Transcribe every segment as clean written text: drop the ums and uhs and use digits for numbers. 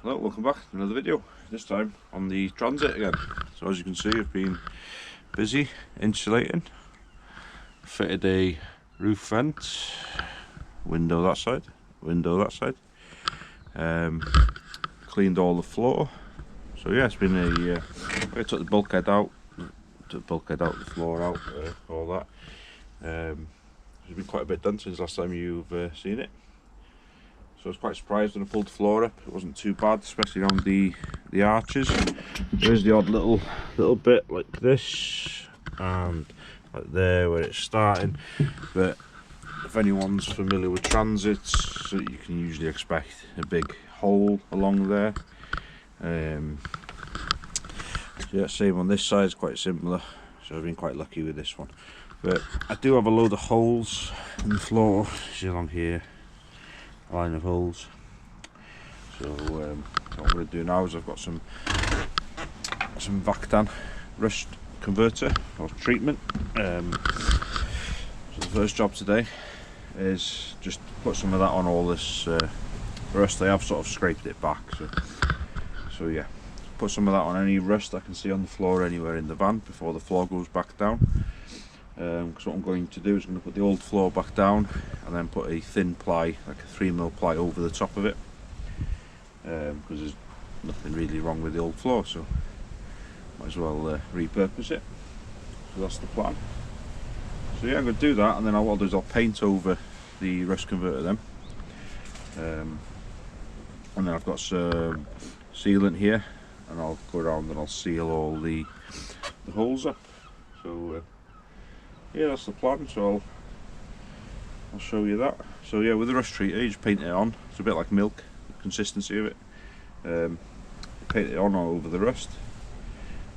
Hello, welcome back to another video, this time on the transit again. So as you can see, I've been busy insulating, fitted a roof vent, window that side, cleaned all the floor. So yeah, it's been I took the bulkhead out, the floor out, all that. There's been quite a bit done since last time you've seen it. So I was quite surprised when I pulled the floor up. It wasn't too bad, especially on the arches. There's the odd little bit like this and like there where it's starting. But if anyone's familiar with transits, so you can usually expect a big hole along there. Yeah, same on this side, it's quite similar. So I've been quite lucky with this one. But I do have a load of holes in the floor. See along here. Line of holes. So what I'm going to do now is I've got some Vactan rust converter or treatment. So the first job today is just put some of that on all this rust. I have sort of scraped it back, so yeah, put some of that on any rust I can see on the floor anywhere in the van before the floor goes back down. Because what I'm going to do is I'm going to put the old floor back down and then put a thin ply, like a 3mm ply, over the top of it, because there's nothing really wrong with the old floor, so might as well repurpose it. So that's the plan. So yeah, I'm going to do that, and then what I'll do is I'll paint over the rust converter then, and then I've got some sealant here, and I'll go around and I'll seal all the holes up. So yeah, that's the plan. So I'll show you that. So yeah, with the rust treater, you just paint it on. It's a bit like milk, the consistency of it. Paint it on all over the rust.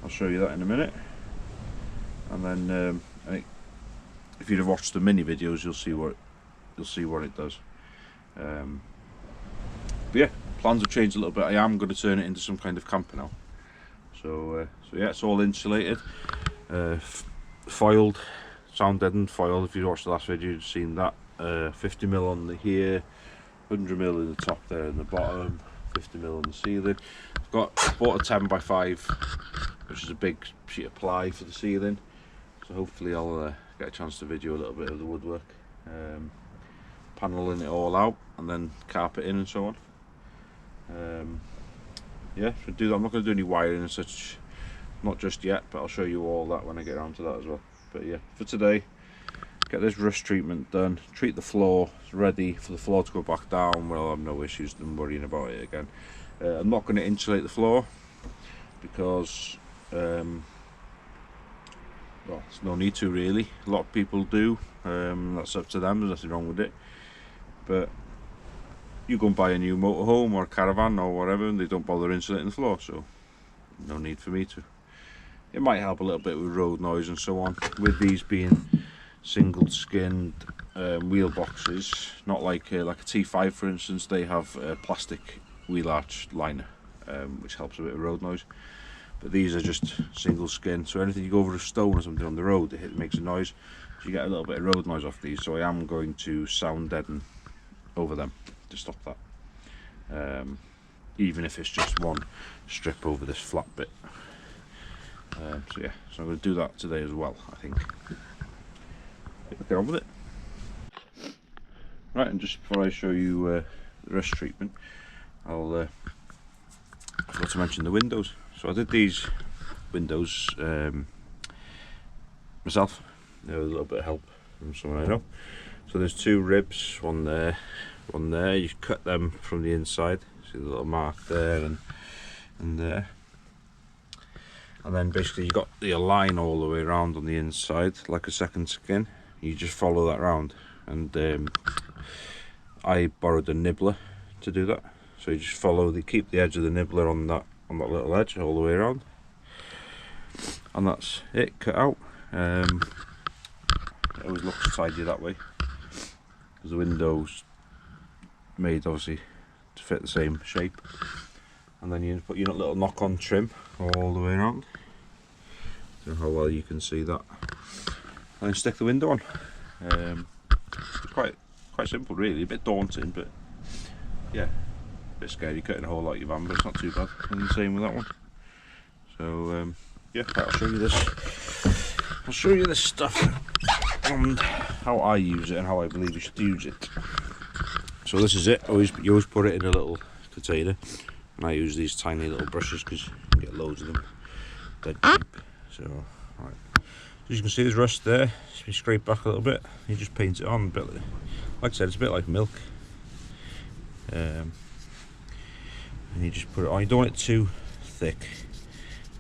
I'll show you that in a minute. And then if you'd have watched the mini videos, you'll see what it does. But yeah, plans have changed a little bit. I am going to turn it into some kind of camper now. So yeah, it's all insulated, foiled. Sound deadened foil. If you watched the last video, you've seen that. 50mm on the here, 100mm in the top there and the bottom, 50mm on the ceiling. I've bought a 10x5, which is a big sheet of ply for the ceiling. So hopefully I'll get a chance to video a little bit of the woodwork, paneling it all out, and then carpeting and so on. Yeah, should do that. I'm not going to do any wiring and such, not just yet, but I'll show you all that when I get around to that as well. But yeah, for today, get this rust treatment done, treat the floor, it's ready for the floor to go back down where I'll have no issues than worrying about it again. I'm not going to insulate the floor because well, there's no need to really. A lot of people do, that's up to them, there's nothing wrong with it. But you go and buy a new motorhome or a caravan or whatever and they don't bother insulating the floor, so no need for me to. It might help a little bit with road noise and so on. With these being single skinned wheel boxes, not like a T5 for instance, they have a plastic wheel arch liner, which helps a bit with road noise. But these are just single skin, so anything you go over a stone or something on the road, it makes a noise, so you get a little bit of road noise off these. So I am going to sound deaden over them to stop that, even if it's just one strip over this flat bit. So yeah, so I'm going to do that today as well, I think. Get on with it. Right, and just before I show you the rust treatment, I forgot to mention the windows. So I did these windows myself, with a little bit of help from someone I know. So there's two ribs, one there, one there. You cut them from the inside, see the little mark there and there. And then basically you got the line all the way around on the inside, like a second skin. You just follow that round, and I borrowed a nibbler to do that. So you just keep the edge of the nibbler on that little edge all the way around, and that's it, cut out. It always looks tidy that way because the window's made obviously to fit the same shape. And then you put your little knock-on trim all the way around. Don't know how well you can see that. And then stick the window on. It's quite simple really, a bit daunting, but yeah, bit scary cutting a hole out your van, but it's not too bad. And the same with that one. So yeah, I'll show you this. I'll show you this stuff and how I use it and how I believe you should use it. So this is it. You always put it in a little container, and I use these tiny little brushes because you can get loads of them dead cheap. So right, as you can see, there's rust there. If you scrape back a little bit, you just paint it on a bit. Like I said, it's a bit like milk. And you just put it on. You don't want it too thick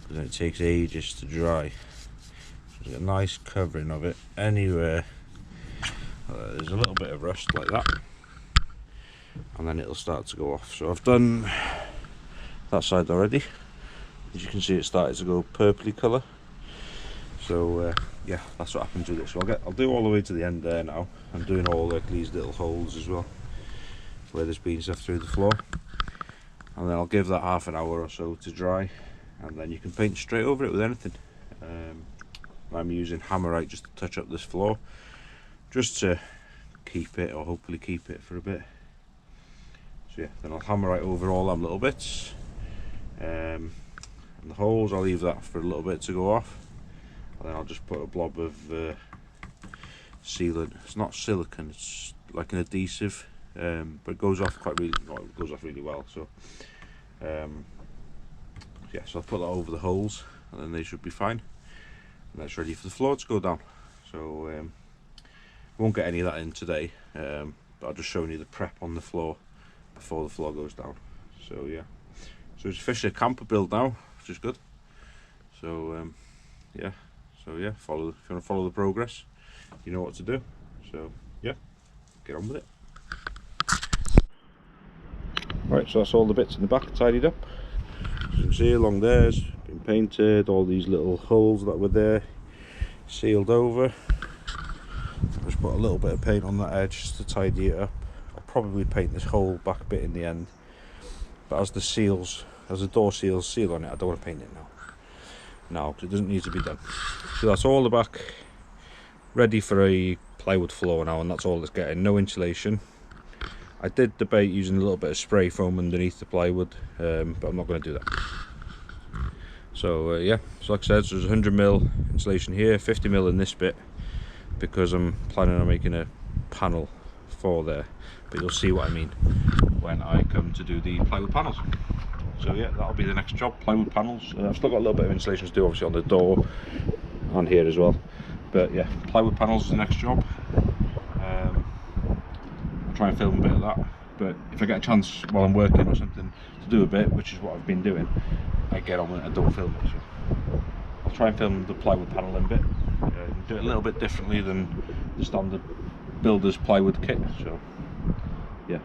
because then it takes ages to dry. So there's a nice covering of it. Anywhere there's a little bit of rust like that, and then it'll start to go off. So I've done that side already. As you can see, it started to go purpley colour. So yeah, that's what happens with it. So I'll do all the way to the end there now. I'm doing all like these little holes as well, where there's been stuff through the floor, and then I'll give that half an hour or so to dry, and then you can paint straight over it with anything. I'm using Hammerite just to touch up this floor, just to keep it, or hopefully keep it for a bit. So yeah, then I'll Hammerite over all them little bits, and the holes I'll leave that for a little bit to go off, and then I'll just put a blob of sealant. It's not silicone, it's like an adhesive, but it goes off it goes off really well. So yeah, so I'll put that over the holes, and then they should be fine, and that's ready for the floor to go down. So won't get any of that in today, but I'll just show you the prep on the floor before the floor goes down. So yeah, so it's officially a camper build now, which is good. So yeah, if you want to follow the progress, you know what to do. So yeah, get on with it. Right, so that's all the bits in the back tidied up. As you can see, along there's been painted. All these little holes that were there sealed over. Just put a little bit of paint on that edge just to tidy it up. I'll probably paint this whole back bit in the end, but as the door seals seal on it, I don't want to paint it now because it doesn't need to be done. So that's all the back ready for a plywood floor now, and that's all it's getting. No insulation. I did debate using a little bit of spray foam underneath the plywood, but I'm not going to do that. So yeah, so like I said, so there's 100mm insulation here, 50mm in this bit, because I'm planning on making a panel for there, but you'll see what I mean when I come to do the plywood panels. So yeah, that'll be the next job, plywood panels. I've still got a little bit of insulation to do, obviously, on the door and here as well, but yeah, plywood panels is the next job. I'll try and film a bit of that, but if I get a chance while I'm working or something to do a bit, which is what I've been doing, I get on with it, I don't film it. So I'll try and film the plywood paneling bit, do it a little bit differently than the standard builder's plywood kit. So yeah,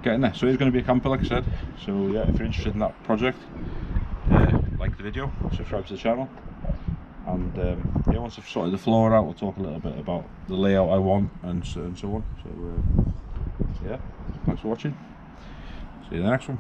getting there. So it's going to be a camper, like I said. So yeah, if you're interested in that project, like the video, subscribe to the channel, and yeah, once I've sorted the floor out, we'll talk a little bit about the layout I want and so on. So yeah, thanks for watching. See you in the next one.